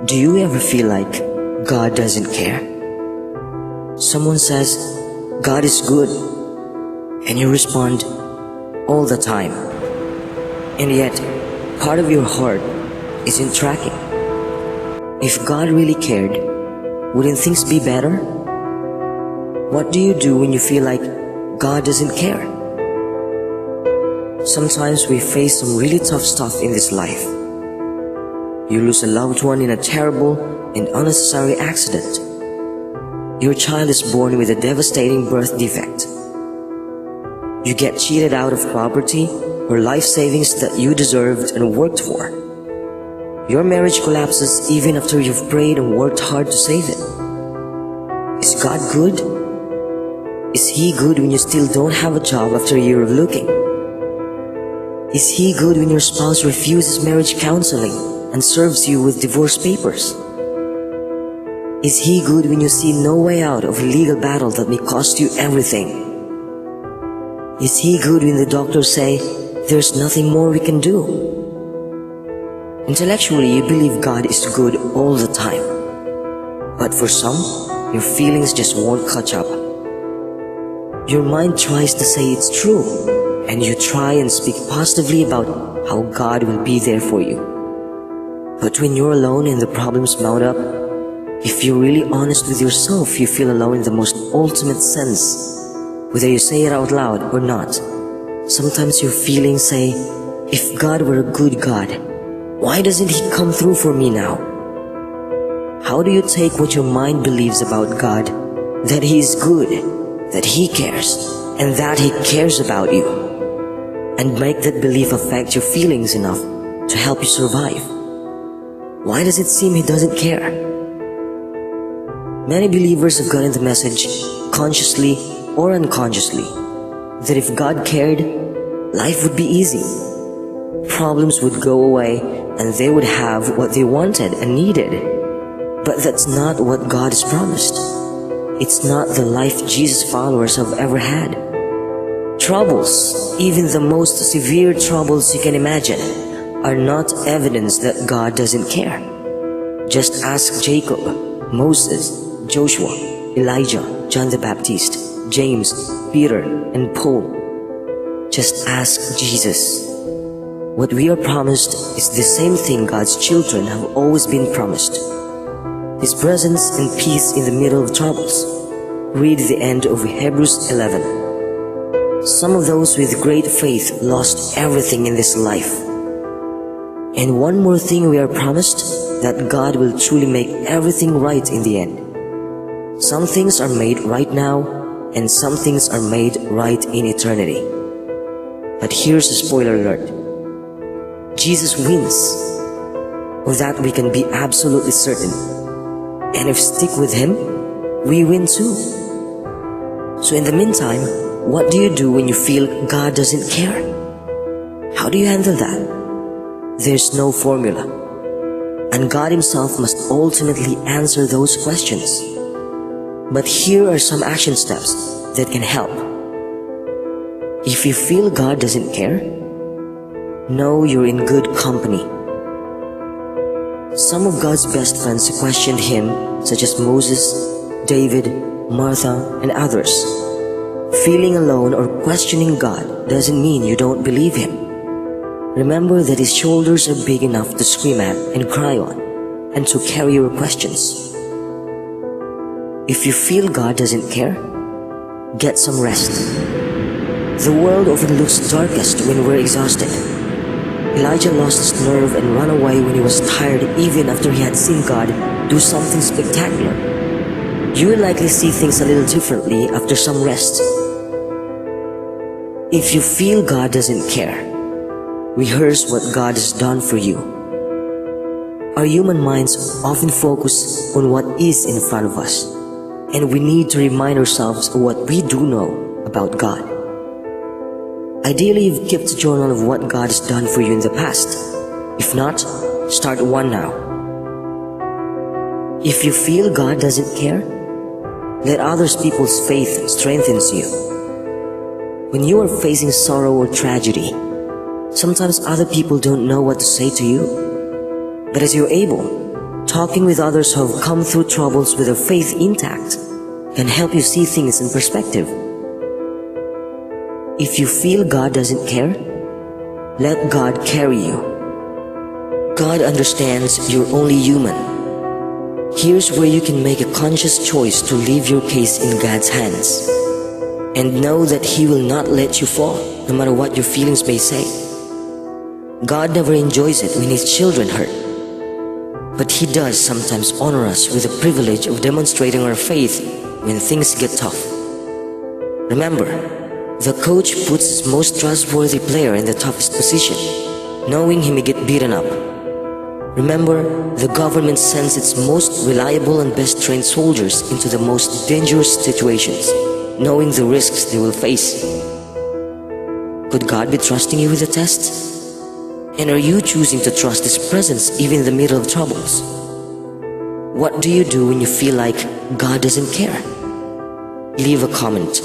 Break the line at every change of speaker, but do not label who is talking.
Do you ever feel like God doesn't care? Someone says, God is good, and you respond, all the time. And yet, part of your heart isn't tracking. If God really cared, wouldn't things be better? What do you do when you feel like God doesn't care? Sometimes we face some really tough stuff in this life. You lose a loved one in a terrible and unnecessary accident. Your child is born with a devastating birth defect. You get cheated out of property or life savings that you deserved and worked for. Your marriage collapses even after you've prayed and worked hard to save it. Is God good? Is He good when you still don't have a job after a year of looking? Is He good when your spouse refuses marriage counseling and serves you with divorce papers? Is He good when you see no way out of a legal battle that may cost you everything? Is He good when the doctors say, there's nothing more we can do? Intellectually, you believe God is good all the time. But for some, your feelings just won't catch up. Your mind tries to say it's true, and you try and speak positively about how God will be there for you. But when you're alone and the problems mount up, if you're really honest with yourself, you feel alone in the most ultimate sense, whether you say it out loud or not. Sometimes your feelings say, if God were a good God, why doesn't He come through for me now? How do you take what your mind believes about God, that He is good, that He cares, and that He cares about you, and make that belief affect your feelings enough to help you survive? Why does it seem He doesn't care? Many believers have gotten the message, consciously or unconsciously, that if God cared, life would be easy. Problems would go away and they would have what they wanted and needed. But that's not what God has promised. It's not the life Jesus followers have ever had. Troubles, even the most severe troubles you can imagine, are not evidence that God doesn't care. Just ask Jacob, Moses, Joshua, Elijah, John the Baptist, James, Peter, and Paul. Just ask Jesus. What we are promised is the same thing God's children have always been promised: His presence and peace in the middle of troubles. Read the end of Hebrews 11. Some of those with great faith lost everything in this life. And one more thing we are promised, that God will truly make everything right in the end. Some things are made right now, and some things are made right in eternity. But here's a spoiler alert. Jesus wins. Of that we can be absolutely certain. And if stick with Him, we win too. So in the meantime, what do you do when you feel God doesn't care? How do you handle that? There's no formula, and God Himself must ultimately answer those questions. But here are some action steps that can help. If you feel God doesn't care, know you're in good company. Some of God's best friends questioned Him, such as Moses, David, Martha, and others. Feeling alone or questioning God doesn't mean you don't believe Him. Remember that His shoulders are big enough to scream at and cry on, and to carry your questions. If you feel God doesn't care, get some rest. The world often looks darkest when we're exhausted. Elijah lost his nerve and ran away when he was tired, even after he had seen God do something spectacular. You will likely see things a little differently after some rest. If you feel God doesn't care, rehearse what God has done for you. Our human minds often focus on what is in front of us, and we need to remind ourselves of what we do know about God. Ideally, you've kept a journal of what God has done for you in the past. If not, start one now. If you feel God doesn't care, let other people's faith strengthens you. When you are facing sorrow or tragedy, sometimes other people don't know what to say to you. But as you're able, talking with others who have come through troubles with their faith intact can help you see things in perspective. If you feel God doesn't care, let God carry you. God understands you're only human. Here's where you can make a conscious choice to leave your case in God's hands and know that He will not let you fall, no matter what your feelings may say. God never enjoys it when His children hurt, but He does sometimes honor us with the privilege of demonstrating our faith when things get tough. Remember, the coach puts his most trustworthy player in the toughest position, knowing he may get beaten up. Remember, the government sends its most reliable and best trained soldiers into the most dangerous situations, knowing the risks they will face. Could God be trusting you with the test? And are you choosing to trust His presence even in the middle of troubles? What do you do when you feel like God doesn't care? Leave a comment.